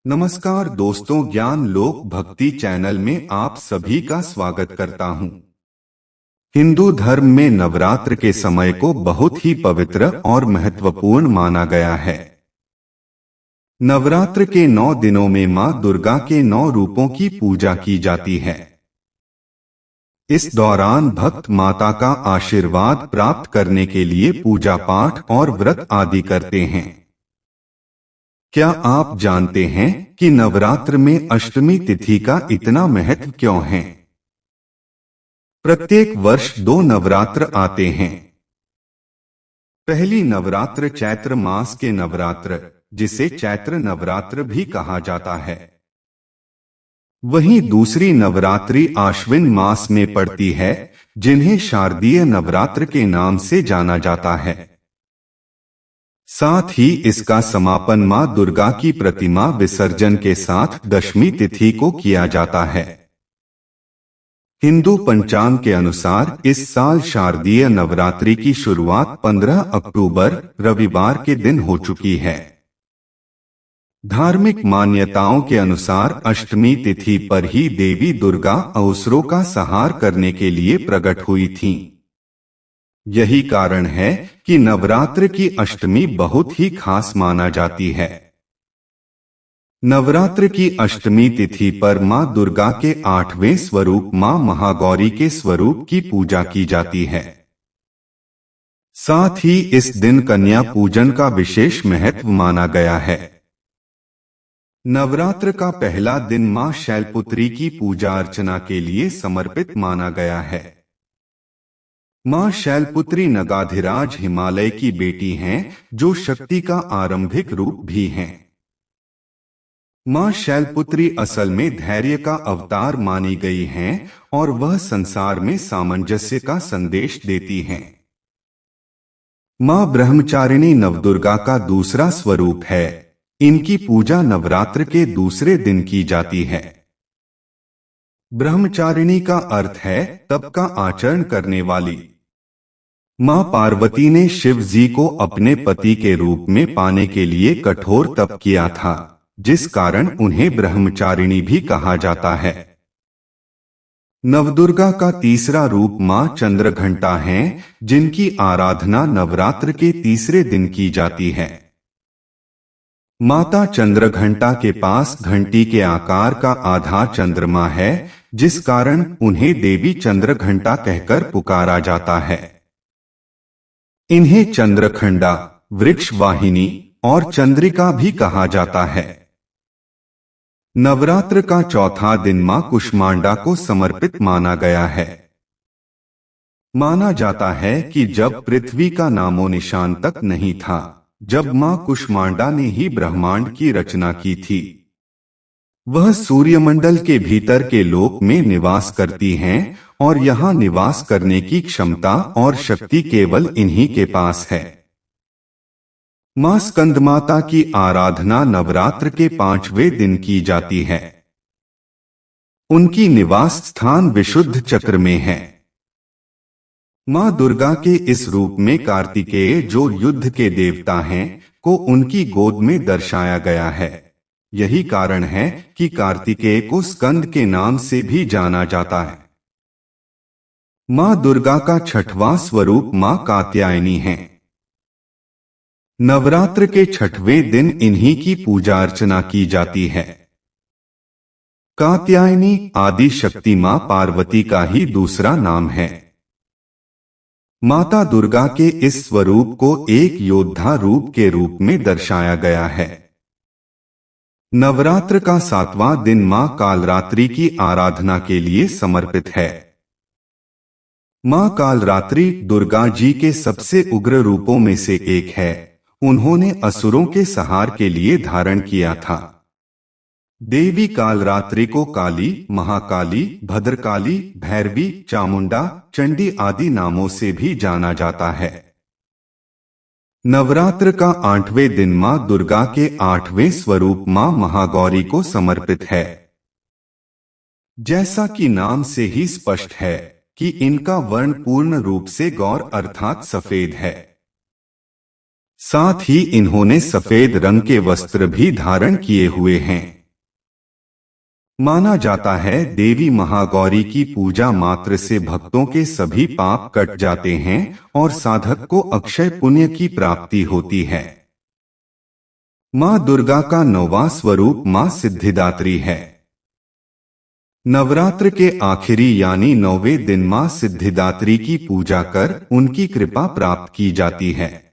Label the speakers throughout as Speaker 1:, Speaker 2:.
Speaker 1: नमस्कार दोस्तों, ज्ञान लोक भक्ति चैनल में आप सभी का स्वागत करता हूं। हिंदू धर्म में नवरात्र के समय को बहुत ही पवित्र और महत्वपूर्ण माना गया है। नवरात्र के 9 दिनों में मां दुर्गा के 9 रूपों की पूजा की जाती है। इस दौरान भक्त माता का आशीर्वाद प्राप्त करने के लिए पूजा पाठ और व्रत आदि करते हैं। क्या आप जानते हैं कि नवरात्र में अष्टमी तिथि का इतना महत्व क्यों है? प्रत्येक वर्ष 2 नवरात्र आते हैं। पहली नवरात्र चैत्र मास के नवरात्र, जिसे चैत्र नवरात्र भी कहा जाता है। वहीं दूसरी नवरात्रि आश्विन मास में पड़ती है, जिन्हें शारदीय नवरात्र के नाम से जाना जाता है। साथ ही इसका समापन मां दुर्गा की प्रतिमा विसर्जन के साथ दशमी तिथि को किया जाता है। हिंदू पंचांग के अनुसार इस साल शारदीय नवरात्रि की शुरुआत 15 अक्टूबर रविवार के दिन हो चुकी है। धार्मिक मान्यताओं के अनुसार अष्टमी तिथि पर ही देवी दुर्गा असुरों का संहार करने के लिए प्रकट हुई थीं। यही कारण है कि नवरात्र की अष्टमी बहुत ही खास माना जाती है। नवरात्र की अष्टमी तिथि पर मां दुर्गा के 8वें स्वरूप मां महागौरी के स्वरूप की पूजा की जाती है। साथ ही इस दिन कन्या पूजन का विशेष महत्व माना गया है। नवरात्र का पहला दिन मां शैलपुत्री की पूजा अर्चना के लिए समर्पित माना गया है। मां शैलपुत्री नगाधिराज हिमालय की बेटी हैं, जो शक्ति का आरंभिक रूप भी हैं। मां शैलपुत्री असल में धैर्य का अवतार मानी गई हैं और वह संसार में सामंजस्य का संदेश देती हैं। मां ब्रह्मचारिणी नवदुर्गा का दूसरा स्वरूप है। इनकी पूजा नवरात्र के दूसरे दिन की जाती है। ब्रह्मचारिणी का अर्थ है तप का आचरण करने वाली। मां पार्वती ने शिव जी को अपने पति के रूप में पाने के लिए कठोर तप किया था, जिस कारण उन्हें ब्रह्मचारिणी भी कहा जाता है। नवदुर्गा का तीसरा रूप मां चंद्रघंटा हैं, जिनकी आराधना नवरात्र के तीसरे दिन की जाती है। माता चंद्रघंटा के पास घंटी के आकार का आधा चंद्रमा है, जिस कारण उन्हें देवी चंद्रघंटा कहकर पुकारा जाता है। इन्हें चंद्रखंडा, वृक्ष वाहिनी और चंद्रिका भी कहा जाता है। नवरात्र का चौथा दिन मां कुष्मांडा को समर्पित माना गया है। माना जाता है कि जब पृथ्वी का नामो निशान तक नहीं था, जब मां कुष्मांडा ने ही ब्रह्मांड की रचना की थी। वह सूर्यमंडल के भीतर के लोक में निवास करती हैं और यहाँ निवास करने की क्षमता और शक्ति केवल इन्हीं के पास है। मां स्कंदमाता की आराधना नवरात्र के 5वें दिन की जाती है। उनकी निवास स्थान विशुद्ध चक्र में है। मां दुर्गा के इस रूप में कार्तिकेय, जो युद्ध के देवता हैं, को उनकी गोद में दर्शाया गया है। यही कारण है कि कार्तिकेय को स्कंद के नाम से भी जाना जाता है। मां दुर्गा का 6वां स्वरूप मां कात्यायनी है। नवरात्र के 6वें दिन इन्हीं की पूजा अर्चना की जाती है। कात्यायनी आदि शक्ति मां पार्वती का ही दूसरा नाम है। माता दुर्गा के इस स्वरूप को एक योद्धा रूप के रूप में दर्शाया गया है। नवरात्र का 7वां दिन मां कालरात्रि की आराधना के लिए समर्पित है। मां कालरात्रि दुर्गा जी के सबसे उग्र रूपों में से एक है। उन्होंने असुरों के संहार के लिए धारण किया था। देवी कालरात्रि को काली, महाकाली, भद्रकाली, भैरवी, चामुंडा, चंडी आदि नामों से भी जाना जाता है। नवरात्र का 8वें दिन मां दुर्गा के 8वें स्वरूप मां महागौरी को समर्पित है। जैसा कि नाम से ही स्पष्ट है कि इनका वर्ण पूर्ण रूप से गौर अर्थात सफेद है। साथ ही इन्होंने सफेद रंग के वस्त्र भी धारण किए हुए हैं। माना जाता है देवी महागौरी की पूजा मात्र से भक्तों के सभी पाप कट जाते हैं और साधक को अक्षय पुण्य की प्राप्ति होती है। मां दुर्गा का 9वां स्वरूप मां सिद्धिदात्री है। नवरात्र के आखिरी यानी 9वें दिन मां सिद्धिदात्री की पूजा कर उनकी कृपा प्राप्त की जाती है।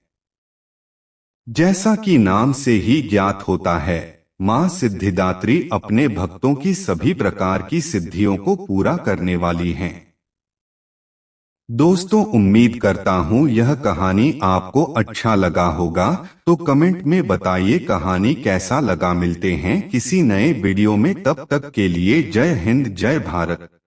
Speaker 1: जैसा कि नाम से ही ज्ञात होता है, मां सिद्धिदात्री अपने भक्तों की सभी प्रकार की सिद्धियों को पूरा करने वाली हैं। दोस्तों, उम्मीद करता हूँ यह कहानी आपको अच्छा लगा होगा, तो कमेंट में बताइए कहानी कैसा लगा। मिलते हैं किसी नए वीडियो में, तब तक के लिए जय हिंद जय भारत।